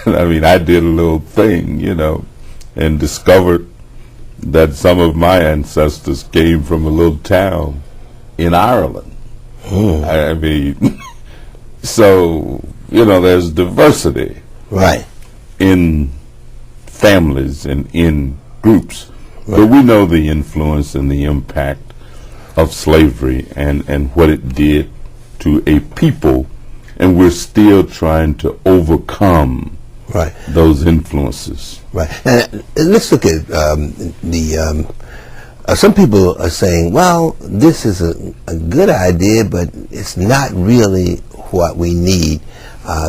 I mean, I did a little thing, you know, and discovered that some of my ancestors came from a little town in Ireland. I mean, so, you know, there's diversity Right. in families and in groups. But we know the influence and the impact of slavery and what it did to a people, and we're still trying to overcome Right. those influences. Right. And let's look at some people are saying, well, this is a good idea, but it's not really what we need.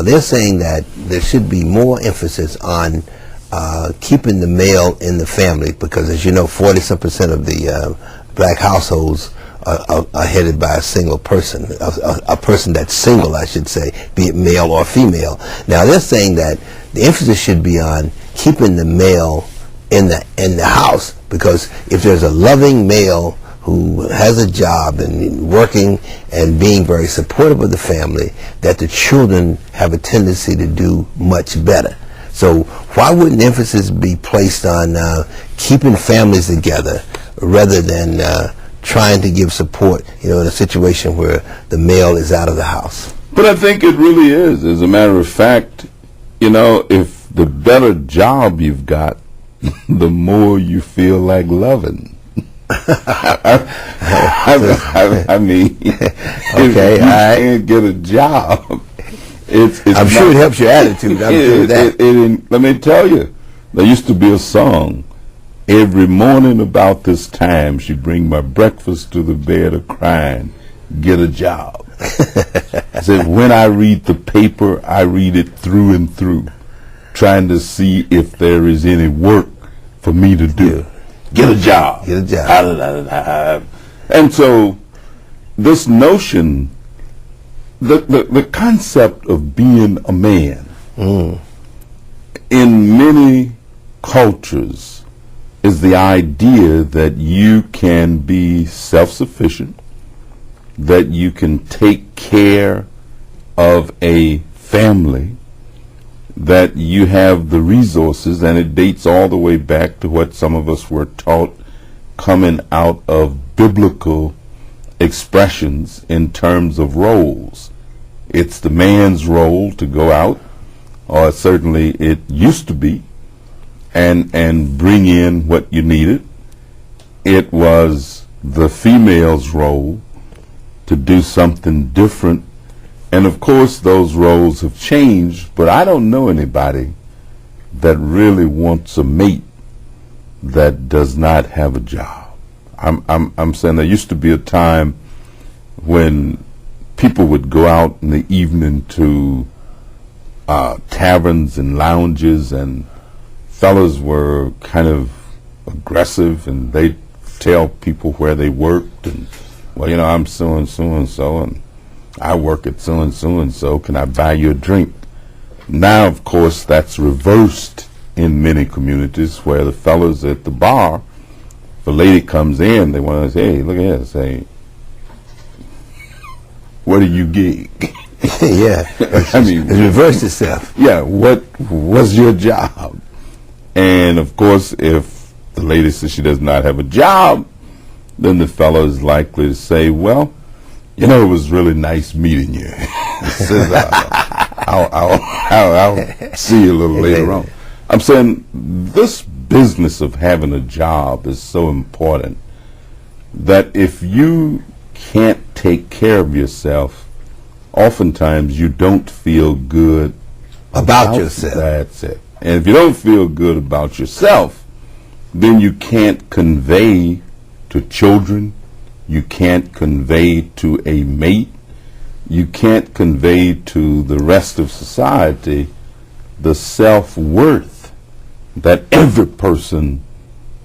They're saying that there should be more emphasis on keeping the male in the family, because, as you know, 40% of the black households are headed by a single person, a person that's single, I should say, be it male or female. Now, they're saying that the emphasis should be on keeping the male in the house, because if there's a loving male who has a job and working and being very supportive of the family, that the children have a tendency to do much better. So why wouldn't emphasis be placed on keeping families together rather than trying to give support, you know, in a situation where the male is out of the house? But I think it really is. As a matter of fact, you know, if the better job you've got, the more you feel like loving. I mean, okay, if you can't get a job, I'm sure it helps your attitude. I'm sure of that. Let me tell you, there used to be a song. Every morning about this time, she bring my breakfast to the bed a-crying, get a job. I said, when I read the paper, I read it through and through, trying to see if there is any work for me to do. Get a job. Get a job. And so this notion, the concept of being a man in many cultures is the idea that you can be self-sufficient, that you can take care of a family, that you have the resources, and it dates all the way back to what some of us were taught coming out of biblical expressions in terms of roles. It's the man's role to go out, or certainly it used to be, and bring in what you needed. It was the female's role to do something different. And of course those roles have changed, but I don't know anybody that really wants a mate that does not have a job. I'm saying there used to be a time when people would go out in the evening to taverns and lounges, and fellas were kind of aggressive, and they'd tell people where they worked, and, well, you know, I'm so and so and so, and I work at so and so, can I buy you a drink? Now, of course, that's reversed in many communities, where the fellas at the bar, if a lady comes in, they want to say, hey, look at this, say, what do you gig? Yeah, I mean, it's reversed itself. Yeah, what was your job? And of course, if the lady says she does not have a job, then the fellow is likely to say, well, you know, it was really nice meeting you. Says, I'll see you a little later on. I'm saying this business of having a job is so important that if you can't take care of yourself, oftentimes you don't feel good about yourself. That's it. And if you don't feel good about yourself, then you can't convey to children, you can't convey to a mate, you can't convey to the rest of society the self-worth that every person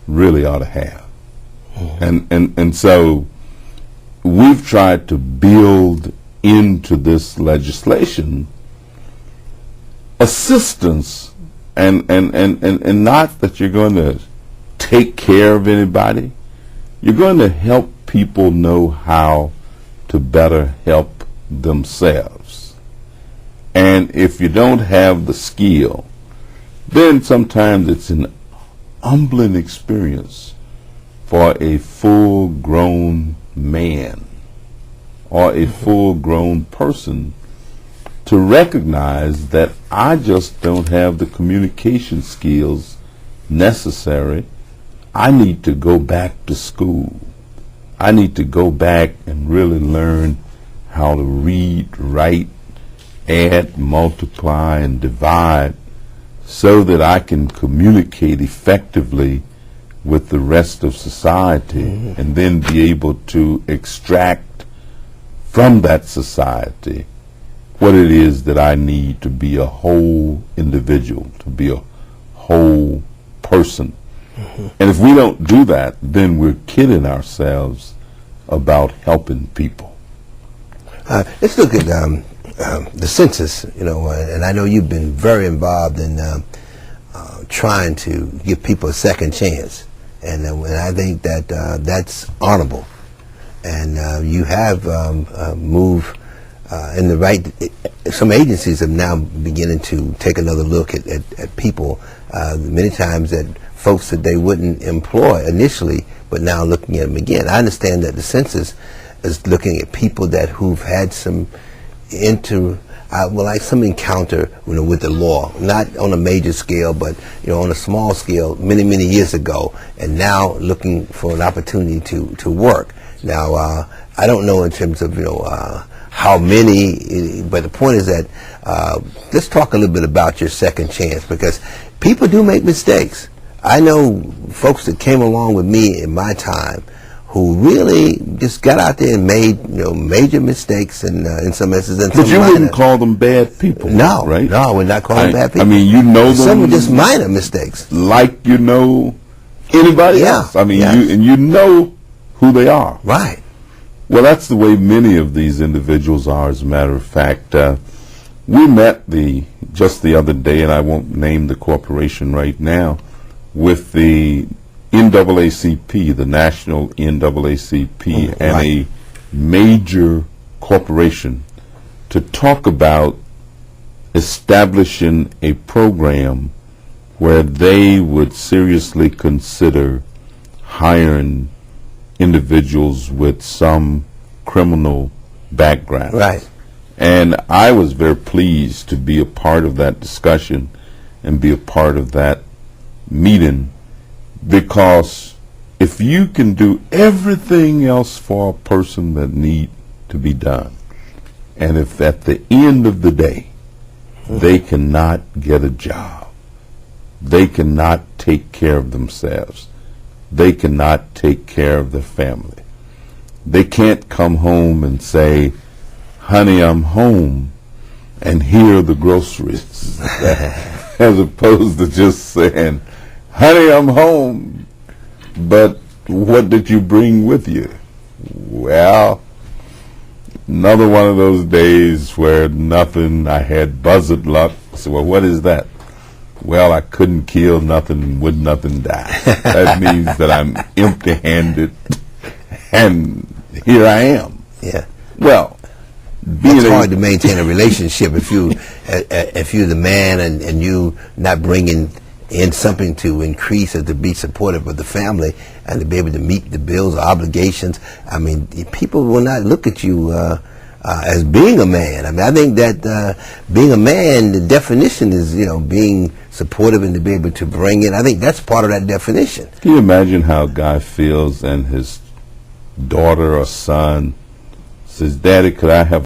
really ought to have. And so we've tried to build into this legislation assistance, and not that you're going to take care of anybody. You're going to help people know how to better help themselves. And if you don't have the skill, then sometimes it's an humbling experience for a full-grown man or a full-grown person to recognize that I just don't have the communication skills necessary. I need to go back to school. I need to go back and really learn how to read, write, add, multiply, and divide so that I can communicate effectively with the rest of society and then be able to extract from that society what it is that I need to be a whole individual, to be a whole person. And if we don't do that, then we're kidding ourselves about helping people. Let's look at the census, and I know you've been very involved in trying to give people a second chance, and I think that that's honorable, and you have moved in the right. Some agencies have now beginning to take another look at people, many times that folks that they wouldn't employ initially, but now looking at them again. I understand that the census is looking at people who've had some some encounter with the law, not on a major scale, but on a small scale many years ago, and now looking for an opportunity to work. Now I don't know in terms of how many, but the point is that let's talk a little bit about your second chance, because people do make mistakes. I know folks that came along with me in my time who really just got out there and made major mistakes in some instances. But you wouldn't call them bad people, no, right? No, we're not calling them bad people. I mean, you know them. Some are just minor mistakes, like anybody else. I mean, you know who they are, right? Well, that's the way many of these individuals are. As a matter of fact, we met just the other day, and I won't name the corporation right now, with the NAACP, the National NAACP, and a major corporation to talk about establishing a program where they would seriously consider hiring individuals with some criminal background. Right. And I was very pleased to be a part of that discussion and be a part of that meeting, because if you can do everything else for a person that need to be done, and if at the end of the day they cannot get a job, they cannot take care of themselves, they cannot take care of their family, they can't come home and say, honey, I'm home, and here are the groceries, as opposed to just saying, honey, I'm home, but what did you bring with you? Well, another one of those days where nothing, I had buzzard luck. I said, well, what is that? Well, I couldn't kill nothing and would nothing die. That means that I'm empty-handed, and here I am. Yeah. Well, it's hard to maintain a relationship if you're the man and you not bringing in something to increase or to be supportive of the family and to be able to meet the bills or obligations. I mean, people will not look at you as being a man. I mean, I think that being a man, the definition is, being supportive and to be able to bring in. I think that's part of that definition. Can you imagine how a guy feels and his daughter or son says, Daddy, could I have